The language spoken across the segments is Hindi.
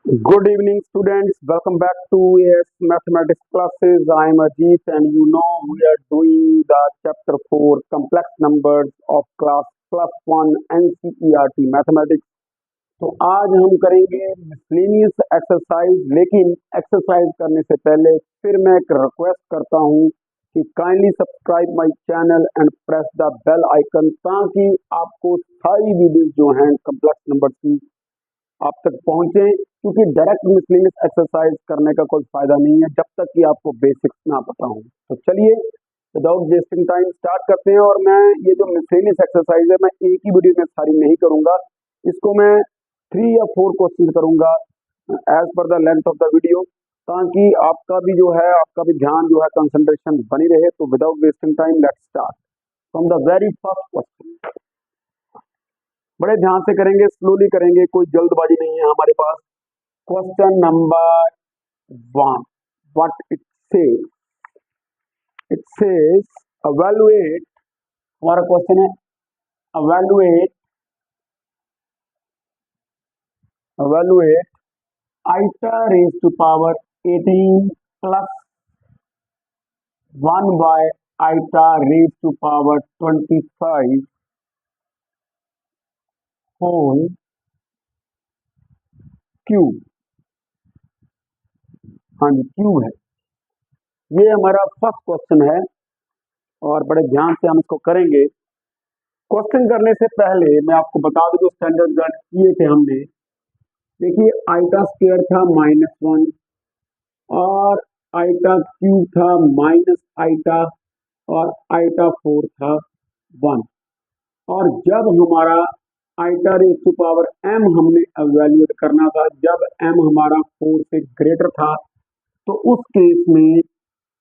Good evening, students. Welcome back to AS Mathematics classes. I am Ajit, and we are doing the chapter 4 complex numbers of class plus 1 NCERT Mathematics. तो आज हम करेंगे मिसलेनियस एक्सरसाइज, लेकिन एक्सरसाइज करने से पहले फिर मैं एक रिक्वेस्ट करता हूँ कि kindly subscribe my channel and press the bell icon, ताकि आपको सारी वीडियोस जो हैं कम्प्लेक्स नंबर की आप तक पहुंचे, क्योंकि डायरेक्ट मिसलेनियस एक्सरसाइज करने का कोई फायदा नहीं है जब तक कि आपको बेसिक्स ना पता हो। तो चलिए विदाउट वेस्टिंग टाइम स्टार्ट करते हैं। और मैं ये जो मिसलेनियस एक्सरसाइज है मैं एक ही वीडियो में सारी नहीं करूंगा, इसको मैं 3 या 4 क्वेश्चन करूंगा as per the length of the video, ताकि आपका भी जो है आपका भी ध्यान जो है कंसंट्रेशन बनी रहे। तो without wasting time let's start from the very first question. बड़े ध्यान से करेंगे, स्लोली करेंगे, कोई जल्दबाजी नहीं है हमारे पास। Question number 1, what it says evaluate, हमारा क्वेश्चन है evaluate iota raised to power 18 plus 1 by iota raised to power 25 whole cube. हाँ जी, क्यूब है, ये हमारा फर्स्ट क्वेश्चन है और बड़े ध्यान से हम इसको करेंगे। क्वेश्चन करने से पहले मैं आपको बता दूं जो स्टैंडर्ड गण किए थे हमने। देखिए आइटा स्क्वायर था -1 और आइटा क्यूब था माइनस आइटा और आइटा 4 था 1। और जब हमारा iota raise to power m हमने एवेल्यूएट करना था, जब m हमारा 4 से ग्रेटर था, तो उस केस में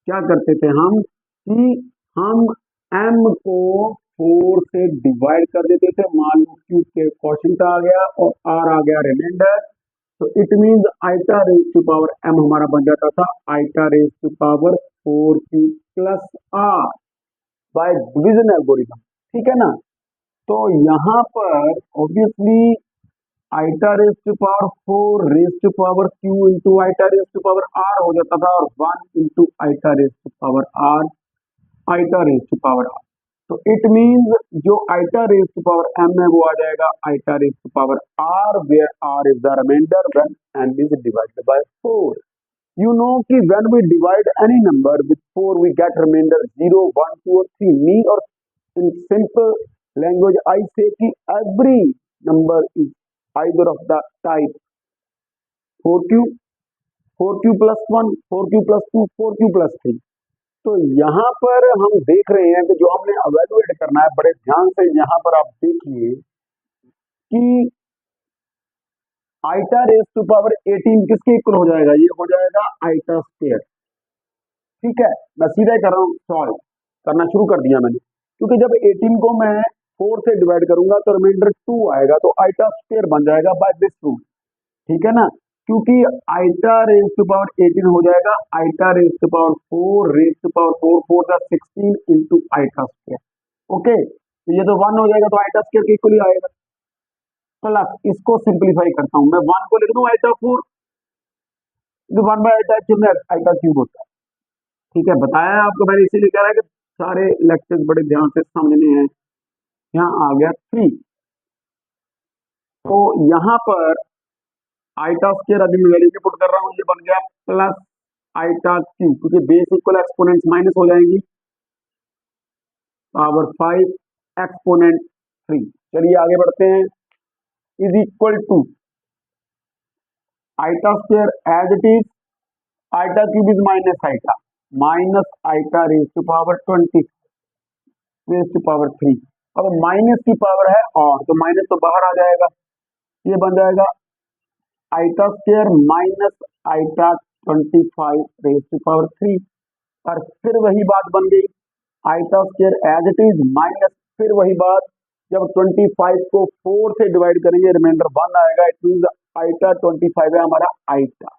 क्या करते थे हम कि हम m को 4 से डिवाइड कर देते थे। मान लो क्यूब के क्वोशिएंट आ गया और r आ गया रिमाइंडर, तो it means iota raise to power m हमारा बन जाता था iota raise to power 4 cube plus r by division algorithm. ठीक है ना। तो यहाँ पर obviously iota raise to power 4 raise to power q into iota raise to power r हो जाता था, और 1 into iota raise to power r iota raise to power r। तो इट मींस जो iota raise to power m है वो आ जाएगा iota raise to power r, where r is the reminder when n is divided by 4। You know कि when we divide any number with 4 we get remainder 0, 1, 2 or 3। Me or in simple language I say कि every number is either of the type 4q, 4q plus 1, 4q plus 2, 4q plus 3। तो यहाँ पर हम देख रहे हैं कि जो हमने evaluate करना है, बड़े ध्यान से यहाँ पर आप देखिए कि आइटा रेज़ टू पावर 18 किसके इक्वल हो जाएगा, ये हो जाएगा आइटा स्क्वायर। ठीक है, मैं सीधा ही कर रहा हूँ, सॉल्व करना शुरू कर दिया मैंने, क्योंकि जब 18 को मैं 4 से डिवाइड करूंगा तो रिमाइंडर 2 आएगा, तो आइटा स्क्वायर बन जाएगा बाय दिस रूल। ठीक है ना, क्योंकि आइटा रेज़ टू पावर 18 हो जाएगा iota raise to power 4 raise to power 4, 4 का 16 इंटू आइटा स्क्वायर। ओके, तो ये तो 1 हो जाएगा, तो आइटा स्क्वायर के इक्वल ही आएगा। प्लस इसको सिंप्लीफाई करता हूं, मैं 1 को लिख दूं iota 4, 1 by iota cube iota cube होता है। ठीक है, बताया है आपको मैंने, इसीलिए कह रहा है कि सारे लेक्चर्स बड़े ध्यान से समझने हैं। यहाँ आ गया 3, तो यहाँ पर आइटा स्क्वायर अभी मैं वैल्यू पुट कर रहा हूँ, ये बन गया प्लस आइटा क्यूब, क्योंकि बेस इक्वल एक्सपोनेंट्स माइनस हो जाएंगी, पावर 5 एक्सपोनेंट 3। चलिए आगे बढ़ते हैं, is equal to iota square as it is, iota cube is minus iota raise to power 20 raise to power 3। अब माइनस की पावर है और, तो माइनस तो बाहर आ जाएगा, ये बन जाएगा iota square minus iota 25 raise to power 3। और फिर वही बात बन गई, iota square as it is minus फिर वही बात, जब 25 को 4 से डिवाइड करेंगे रिमाइंडर 1 आएगा, इट मींस आइटा 25 है हमारा आइटा।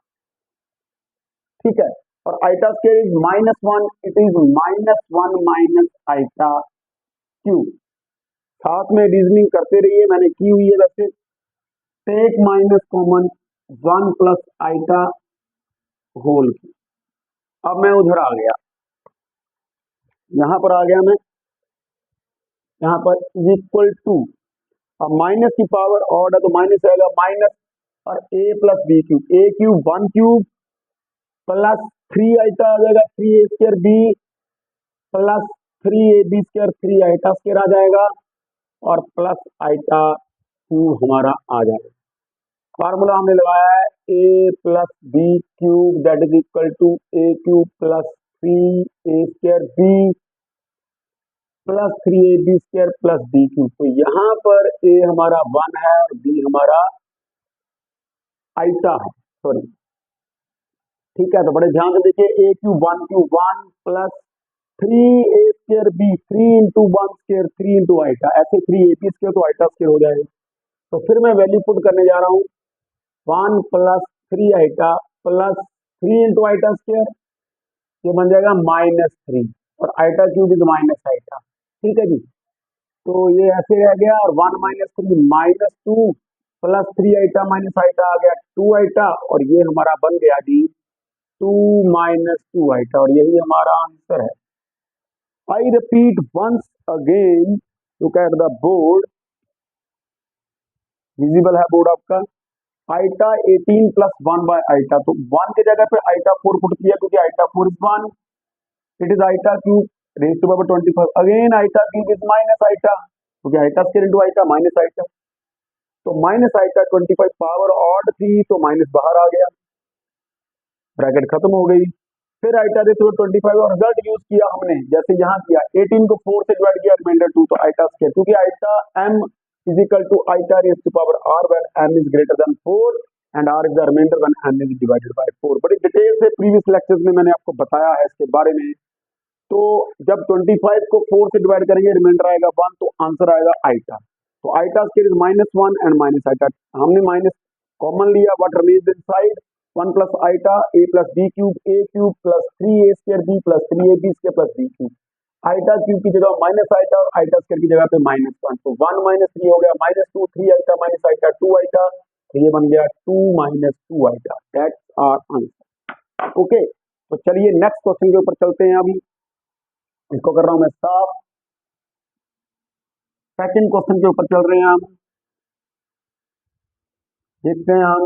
ठीक है, और iota square is -1, it is -1 minus iota cube. साथ में रीजनिंग करते रहिए, मैंने की हुई है वैसे। Take minus common, 1 plus iota whole cube. अब मैं उधर आ गया, यहां पर आ गया मैं, यहां पर इक्वल टू, अब माइनस की पावर ऑड है तो माइनस आएगा, माइनस और a plus B cube, A cube 1 cube plus 3 iota आ जाएगा, 3 ए square B plus 3 A B square, 3 iota square आ जाएगा और प्लस आइटा क्यूब हमारा आ जाएगा। फार्मूला हमने लगाया है a plus B cube that is equal to a cube plus 3 A square B plus 3 A B square plus B cube. तो यहाँ पर ए हमारा 1 है और बी हमारा आइटा है, सॉरी, ठीक है। तो बड़े ध्यान से देखिए, a cube 1 plus 3 A square b, 3 into 1 square 3 into iota, ऐसे 3 ए बी स्क्वायर तो आइटा स्क्वायर हो जाएगा। तो फिर मैं वैल्यू पुट करने जा रहा हूँ, 1 plus 3 iota plus 3 into iota square, ये बन जाएगा -3 और iota cube is minus iota, ठीक है जी। तो ये ऐसे रह गया और 1 minus 3 -2 plus 3 iota minus iota आ गया 2 आइटा और ये हमारा बन गया जी 2 माइनस 2 आइटा और यही हमारा आंसर है। I repeat once again, look at the board, visible है बोर्ड आपका, आइटा 18 प्लस 1 बाय आइटा, तो 1 के जगह पे आइटा 4 पुट किया क्योंकि iota 4 is 1, it is iota cube raise to power 25, again iota cube is minus iota क्योंकि iota square into iota minus iota, तो माइनस आइटा 25 पावर ऑड थी तो माइनस बाहर आ गया, ब्रैकेट खत्म हो गई। फिर आइटा रेज टू 25 और रिजल्ट यूज किया हमने, जैसे यहाँ किया 18 को 4 से डिवाइड किया, रिमाइंडर 2, तो आइटा स्क्वायर क्योंकि iota m is equal to iota raise to power r when m is greater than 4 and r is the reminder when m is divided by 4। बड़ी डिटेल से प्रीवियस लेक्चर्स में मैंने आपको बताया है इसके बारे में। तो जब 25 को 4 से डिवाइड करेंगे, रिमाइंडर आएगा 1, तो आंसर आएगा आइटा। तो iota square is -1 and minus iota, हमने माइनस कॉमन लिया, what remains inside 1 plus iota A plus B cube, A cube plus 3 A square B plus 3 A B square plus B cube, iota cube की जगह माइनस आइटा और आइटा स्क्वायर की जगह पे -1, तो 1 माइनस 3 हो गया -2, 3 आइटा माइनस आइटा 2 आइटा, तो ये बन गया 2 minus 2 iota, that's our answer. Okay, तो चलिए नेक्स्ट क्वेश्चन के ऊपर चलते हैं। अभी इसको कर रहा हूं मैं साफ, सेकंड क्वेश्चन के ऊपर चल रहे हैं हम, देखते हैं हम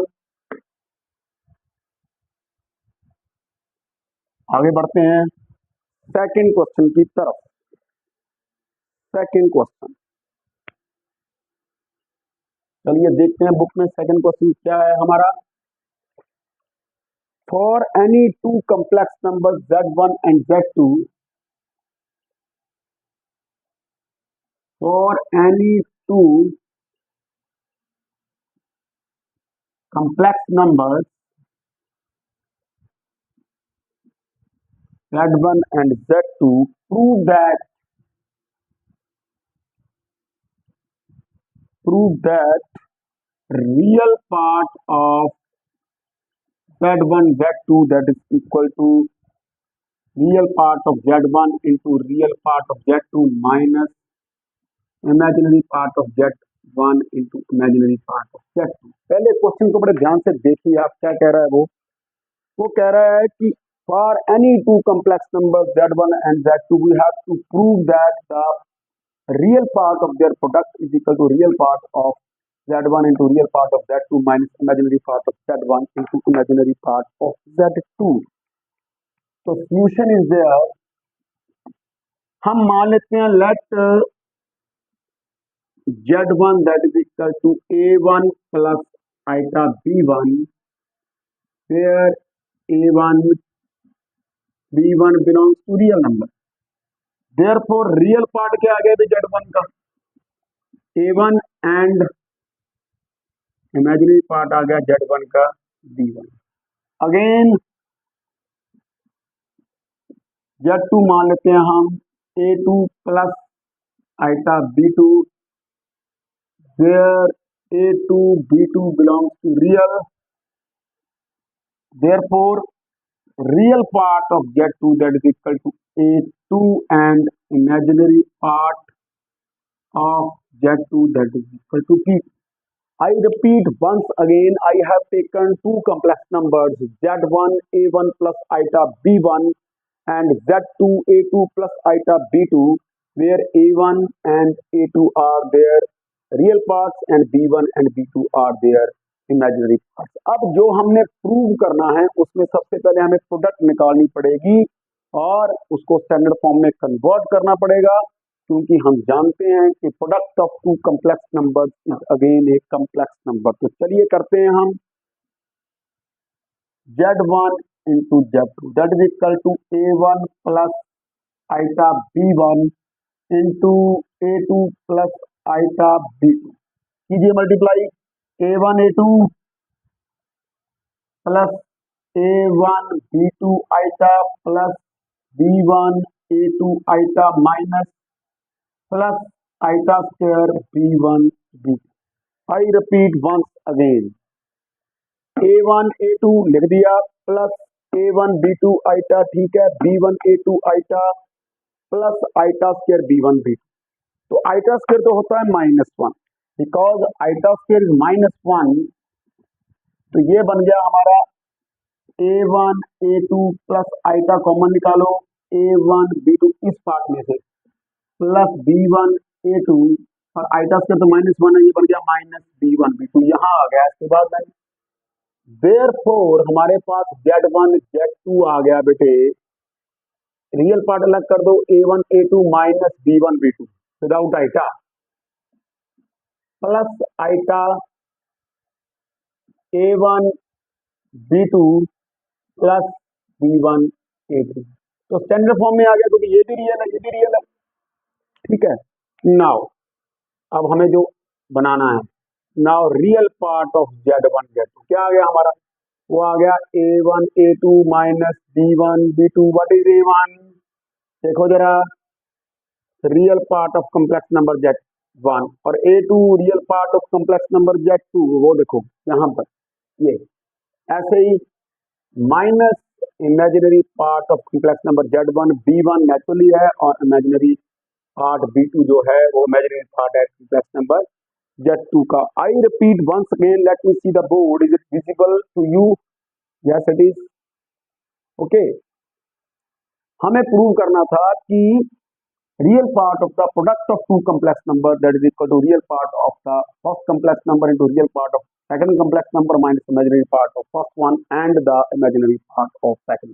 आगे बढ़ते हैं सेकंड क्वेश्चन की तरफ। सेकंड क्वेश्चन, चलिए देखते हैं बुक में सेकंड क्वेश्चन क्या है हमारा। For any two complex number z1 and z2, for any two complex numbers z1 and z2, prove that real part of z1 z2 that is equal to real part of z1 into real part of z2 minus imaginary part of z1 into imaginary part of z2। पहले क्वेश्चन को बड़े ध्यान से देखिए, आप क्या कह रहा है। वो कह रहा है कि for any two complex numbers z1 and z2 we have to prove that the real part of their product is equal to real part of z1 into real part of z2 minus imaginary part of z1 into imaginary part of z2। तो solution is there, हम मान लेते हैं let z1 that is equal to a1 plus iota b1 where a1 b1 belongs to real number, therefore real part क्या आ गया z1 का a1 and imaginary part आ गया z1 का b1। अगेन z2 मान लेते हैं हम a2 plus iota b2 where a2 b2 belongs to real, therefore real part of z2 that is equal to a2 and imaginary part of z2 that is equal to b2। I repeat once again, I have taken two complex numbers z1 a1 plus iota b1 and z2 a2 plus iota b2, where a1 and a2 are their real parts and b1 and b2 are their imaginary parts. अब जो हमने प्रूव करना है उसमें सबसे पहले हमें प्रोडक्ट निकालनी पड़ेगी और उसको स्टैंडर्ड फॉर्म में कन्वर्ट करना पड़ेगा, क्योंकि हम जानते हैं कि product of two complex number is again a complex number. तो चलिए करते हैं हम z1 into z2 that is equal to a1 plus iota b1 into a2 plus iota b2। कीजिए multiply, a1 a2 plus a1 b2 iota plus b1 a2 iota minus plus iota square b1 b2। I repeat once again, a1 a2 लिख दिया प्लस a1 b2 आइटा, ठीक है, b1 a2 iota plus iota square b1 b2। तो आइटा स्क्वायर तो होता है -1, बिकॉज आइटा स्क्वायर इज -1, तो ये बन गया हमारा a1 a2 plus iota common निकालो a1 b2 इस पार्ट में से प्लस b1 a2 और आइटा स्क्वायर तो -1 है, ये बन गया माइनस b1 b2, यहाँ आ गया। इसके बाद में देयरफॉर हमारे पास z1 z2 आ गया बेटे, रियल पार्ट अलग कर दो, a1 a2 minus b1 b2 without iota plus iota a1 b2 plus b1 a2। तो स्टैंडर्ड फॉर्म में आ गया, क्योंकि ये भी रियल है ये भी रियल है, ठीक है। नाउ अब हमें जो बनाना है, now real part of z1 z2 क्या आ गया हमारा, वो आ गया a1 a2 minus b1 b2। What is a1, देखो जरा, real part of complex number z1 और a2 real part of complex number z2, वो देखो यहाँ पर ये ऐसे ही minus imaginary part of complex number z1 b1 naturally है और इमेजिनरी पार्ट b2 जो है वो इमेजिनरी पार्ट है कॉम्प्लेक्स नंबर z2 का। I repeat once again, let me see the board, is it visible to you? Yes it is. Okay, हमें प्रूव करना था कि real part of the product of two complex number that is equal to real part of the first complex number into real part of second complex number minus imaginary part of first one and the imaginary part of second.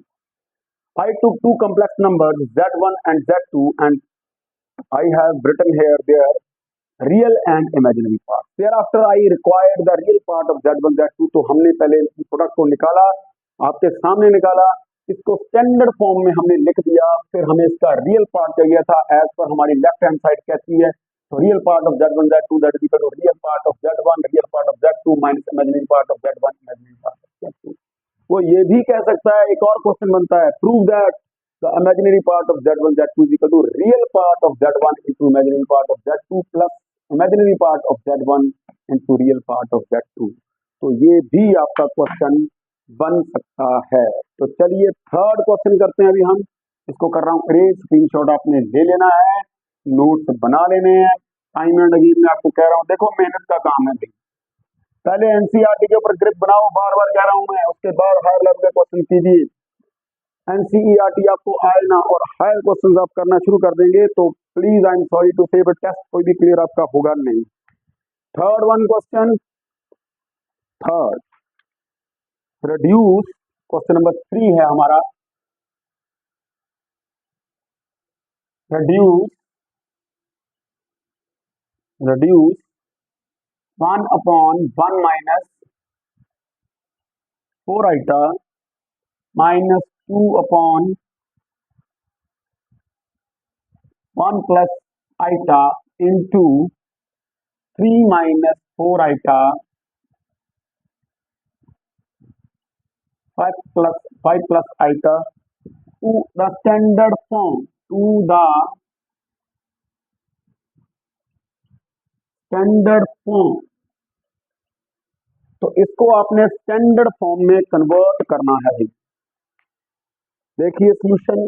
I took two complex numbers z1 and z2 and I have written here their real and imaginary part. Thereafter I required the real part of z1 z2, तो हमने पहले इनकी प्रोडक्ट को निकाला, आपके सामने निकाला, इसको स्टैंडर्ड फॉर्म में हमने लिख दिया, फिर हमें इसका रियल पार्ट चाहिए था एज पर हमारी लेफ्ट हैंड साइड कहती है। तो real part of z1 z2 that is equal to real part of z1 real part of z2 minus imaginary part of z1 imaginary part of z2। वो ये भी कह सकता है, एक और क्वेश्चन बनता है, prove that the imaginary part of z1 z2 is equal to real part of z1 into imaginary part of z2 plus imaginary part of z1 into real part of z2। तो ये भी आपका क्वेश्चन बन सकता है। तो चलिए थर्ड क्वेश्चन करते हैं। अभी हम इसको कर रहा हूँ अरेंज, स्क्रीनशॉट आपने ले लेना है, नोट्स बना लेने हैं। टाइम एंड अगेन मैं आपको कह रहा हूँ, देखो मेहनत का काम है भाई, पहले एनसीईआरटी के ऊपर ग्रिप बनाओ, बार बार कह रहा हूं मैं, उसके बाद हायर लेवल के क्वेश्चन कीजिए। एनसीईआरटी आपको आए ना और हायर क्वेश्चन आप करना शुरू कर देंगे तो please I am sorry to say, but test कोई भी क्लियर आपका होगा नहीं। Third one question, third reduce, question number 3 है हमारा, reduce 1/1 minus 4 iota minus 2/1 plus iota into 3 minus 4 iota 5 plus iota to the standard form, to the standard form. तो इसको आपने स्टैंडर्ड फॉर्म में कन्वर्ट करना है। देखिए सॉल्यूशन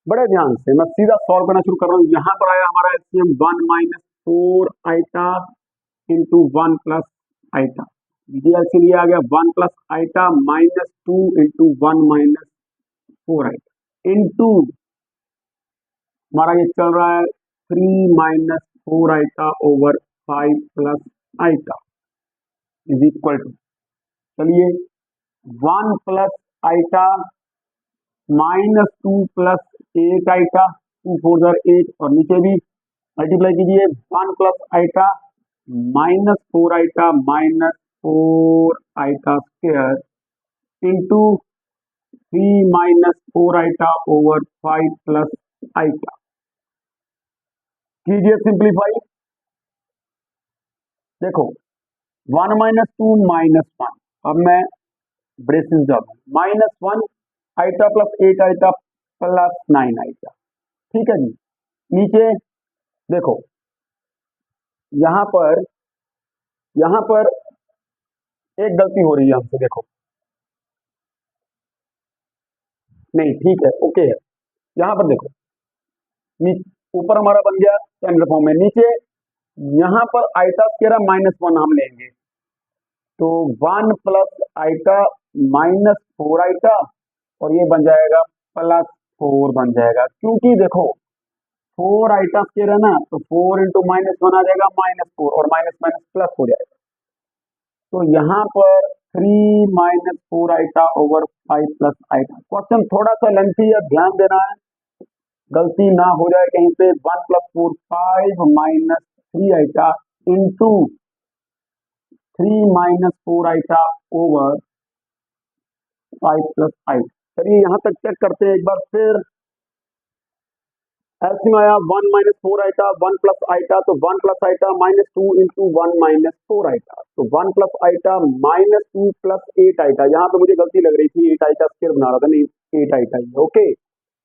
बड़े ध्यान से, मैं सीधा सॉल्व करना शुरू कर रहा हूं। यहां पर आया हमारा LCM 1 minus 4 iota into 1 plus iota, DLC लिया आ गया 1 plus iota minus 2 into 1 minus 4 iota into हमारा ये चल रहा है 3 minus 4 iota over 5 plus iota is equal to, चलिए 1 plus iota minus 2 plus 8 iota, 2 4 जार 8, और नीचे भी मल्टीप्लाई कीजिए 1 plus iota minus 4 iota minus 4 iota square into 3 minus 4 iota over 5 plus iota, कीजिए सिंप्लीफाई। देखो 1 माइनस 2 माइनस 1, अब मैं ब्रेसेस डालूं, minus 1 iota plus 8 iota plus 9 iota, ठीक है जी। नीचे देखो यहां पर एक गलती हो रही है हमसे, देखो नहीं ठीक है ओके है, यहां पर देखो ऊपर हमारा बन गया स्टैंडर्ड फॉर्म में, नीचे यहां पर आइटा स्क्वायर माइनस 1 हम लेंगे तो 1 प्लस आइटा माइनस 4 आइटा और ये बन जाएगा प्लस 4 बन जाएगा, क्योंकि देखो 4 आइटा स्क्वायर है ना, तो 4 इंटू माइनस 1 आ जाएगा माइनस 4 और माइनस माइनस प्लस हो जाएगा, तो यहाँ पर 3 minus 4 iota over 5 plus iota. Question थोड़ा सा लेंथी है, ध्यान देना है, गलती ना हो जाए कहीं पे। 1 plus 4 5 minus 3 iota into 3 minus 4 iota over 5 plus iota. चलिए यहाँ तक चेक करते हैं एक बार फिर। एलसीएम आया 1 माइनस 4 आइटा 1 प्लस आइटा, तो 1 plus iota minus 2 into 1 minus 4 iota, तो 1 plus iota minus 2 plus 8 iota, यहाँ पे मुझे गलती लग रही थी 8 आइटा स्क्वायर बना रहा था, नहीं 8 आइटा ही, ओके।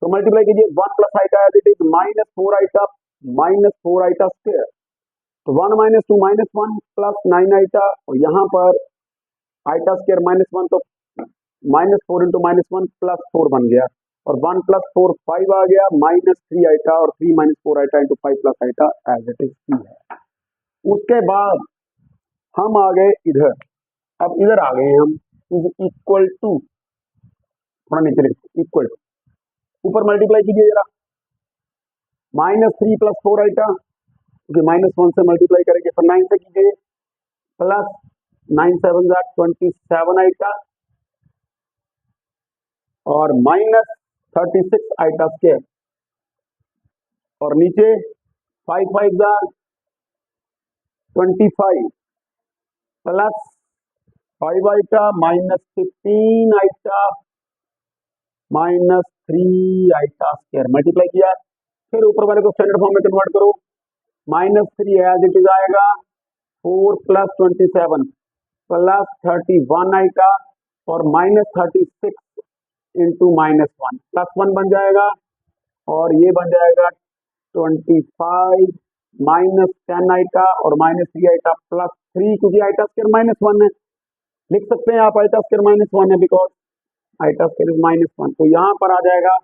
तो मल्टीप्लाई कीजिए 1 plus iota as it is minus 4 iota square, तो 1 माइनस 2 माइनस 1 प्लस 9 आइटा, और यहाँ पर आइटा स्क्वायर माइनस 1 तो माइनस 4 इंटू माइनस 1 प्लस 4 बन गया, और 1 प्लस 4 5 आ गया माइनस 3 आइटा, और 3 minus 4 iota into 5 plus iota as it is है। उसके बाद हम आ गए इधर, अब इधर आ गए हम इज इक्वल टू, थोड़ा नीचे लिखते इक्वल टू, ऊपर मल्टीप्लाई कीजिए जरा, माइनस 3 प्लस 4 आइटा, क्योंकि माइनस 1 से मल्टीप्लाई करेंगे, फिर 9 से कीजिए, प्लस 9 7 27 आइटा और माइनस 36 आइटा स्क्वायर, और नीचे 5 5 25 plus 5 iota minus 15 iota minus 3 iota square, multiply किया, फिर ऊपर वाले को स्टैंडर्ड फॉर्म में कन्वर्ट करो, माइनस 3 एज इट इज आएगा 4 प्लस 27 प्लस 31 आइटा और माइनस 36 इंटू माइनस 1 प्लस 1 बन जाएगा, और ये बन जाएगा 25 माइनस 10 आइटा और माइनस 3 आइटा प्लस 3, क्योंकि आइटा स्क्वायर माइनस 1 है, लिख सकते हैं आप आइटा स्क्वायर माइनस 1 है because iota square is minus 1, तो यहाँ पर आ जाएगा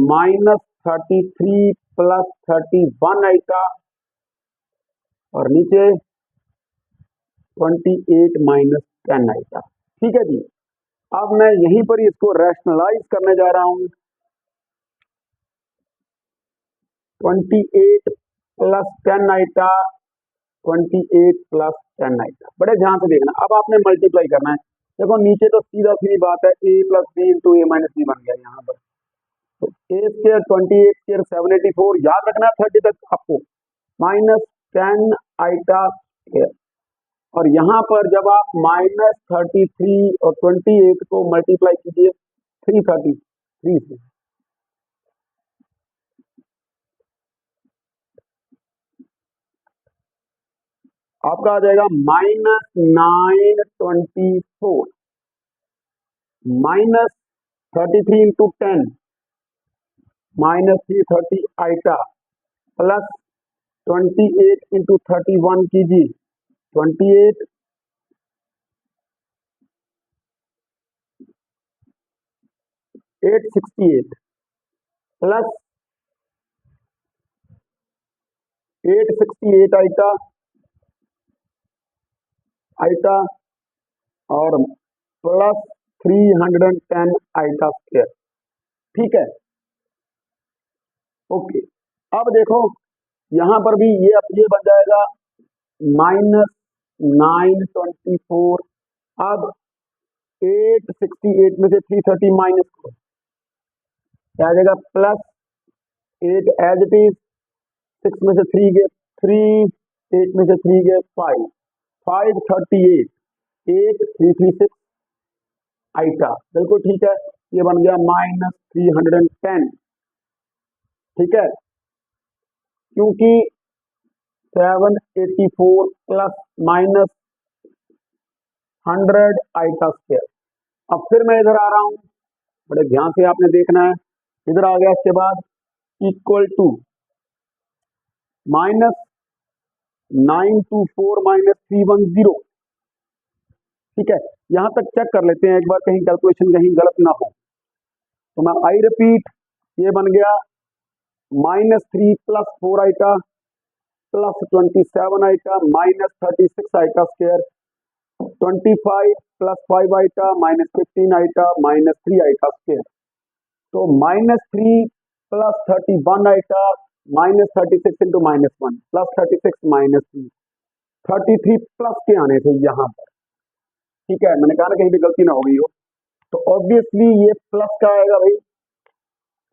माइनस 33 प्लस 31 आइटा और नीचे 28 माइनस 10 आइटा, ठीक है जी। अब मैं यहीं पर इसको रैशनलाइज करने जा रहा हूं, 28 प्लस 10 आइटा 28 प्लस 10 आइटा, बड़े ध्यान से देखना, अब आपने मल्टीप्लाई करना है। देखो नीचे तो सीधा सीधी बात है, a plus B into A minus B बन गया यहाँ पर, तो ए स्क्वायर 28 स्क्वायर 784, याद रखना 30 तक आपको, माइनस 10 आइटा स्क्वायर, और यहाँ पर जब आप माइनस 33 और 28 को मल्टीप्लाई कीजिए 333 से, आपका आ जाएगा minus 924 minus 33 into 10 minus 330 iota plus 28 into 31 कीजिए 28 868 प्लस 868 आइटा आइटा और प्लस 310 आइटा स्क्वायर। ठीक है, ओके। अब देखो यहां पर भी ये बन जाएगा -924। अब 868 में से 330 माइनस करो, क्या आ जाएगा प्लस 8 एज इट इज, 6 में से 3 गए 3, 8 में से 3 गए 5, 538, 8336 आइटा। बिल्कुल ठीक है, ये बन गया -310। ठीक है, क्योंकि 784 प्लस माइनस 100 आइटा स्क्वायर। अब फिर मैं इधर आ रहा हूं, बड़े ध्यान से आपने देखना है। इधर आ गया, इसके बाद इक्वल टू -924 माइनस 310। ठीक है, यहां तक चेक कर लेते हैं एक बार, कहीं कैलकुलेशन कहीं गलत ना हो। तो मैं आई रिपीट, ये बन गया -3 plus 4 iota plus 27 iota minus 36 iota square, 25 plus 5 iota minus 15 iota minus 3 iota square. तो -3 plus 31 iota minus 36 into -1 plus 36 minus 3, 33 plus के आने थे यहाँ पर। ठीक है, मैंने कहा ना कहीं भी गलती ना हो गई हो। तो ऑब्वियसली ये प्लस का आएगा भाई,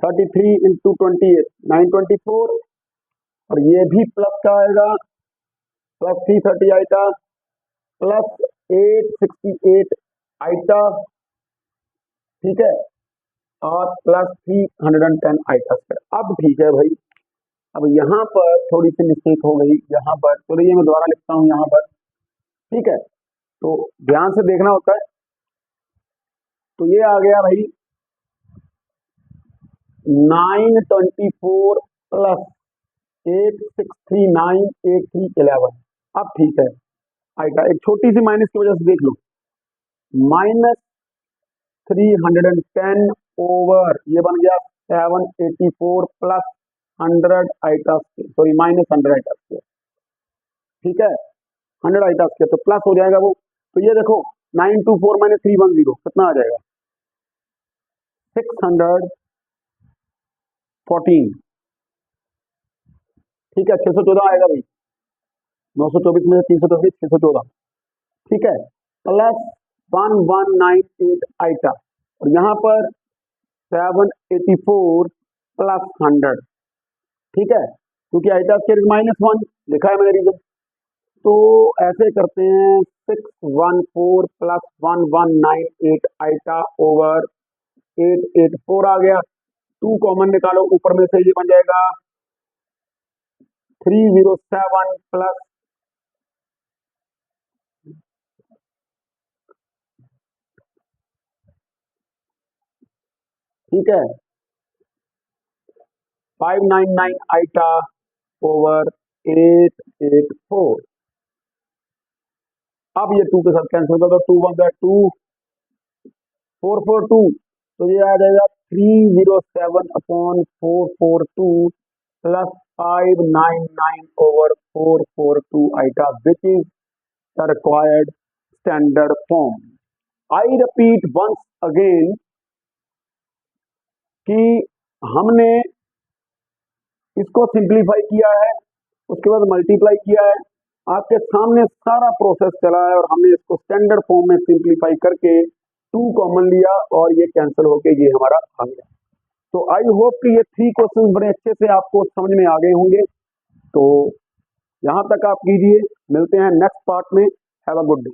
33 इंटू 28 924, और ये भी प्लस का आएगा, प्लस 330 आइटा प्लस 868 आइटा। ठीक है, और प्लस 310 आइटा स्क्वायर। अब ठीक है भाई, अब यहाँ पर थोड़ी सी मिस्टेक हो गई यहाँ पर, तो ये मैं दोबारा लिखता हूँ यहाँ पर। ठीक है, तो ध्यान से देखना होता है। तो ये आ गया भाई 924 प्लस 86398311। अब ठीक है, आइटा एक छोटी सी माइनस की वजह से देख लो, -310 ओवर ये बन गया 784 plus 100 iota square, sorry minus 100 iota square. ठीक है, 100 आइटा स्क्वायर तो प्लस हो जाएगा वो। तो ये देखो 924 माइनस 310 कितना आ जाएगा, 614। ठीक है, 614 आएगा भाई, 924 में से 324 614। ठीक है, प्लस 1198 आइटा, और यहाँ पर 784 प्लस 100। ठीक है, क्योंकि आइटा स्क्वायर -1 लिखा है मैंने रीजन। तो ऐसे करते हैं, 614 प्लस 1198 आइटा ओवर 884 आ गया। 2 कॉमन निकालो, ऊपर में से ये बन जाएगा 307 प्लस ठीक है 599 आइटा ओवर 884। अब ये 2 के साथ कैंसिल कर दो, 2 1 2 442, तो ये आ जाएगा 307 upon 442 plus 599 over 442 iota, which is the required standard form. I repeat once again कि हमने इसको सिंप्लीफाई किया है, उसके बाद मल्टीप्लाई किया है, आपके सामने सारा प्रोसेस चला है, और हमने इसको स्टैंडर्ड फॉर्म में सिंप्लीफाई करके 2 कॉमन लिया और ये कैंसिल होके ये हमारा आ गया। तो आई होप कि ये 3 क्वेश्चन बड़े अच्छे से आपको समझ में आ गए होंगे। तो यहां तक आप कीजिए, मिलते हैं नेक्स्ट पार्ट में। Have a good day.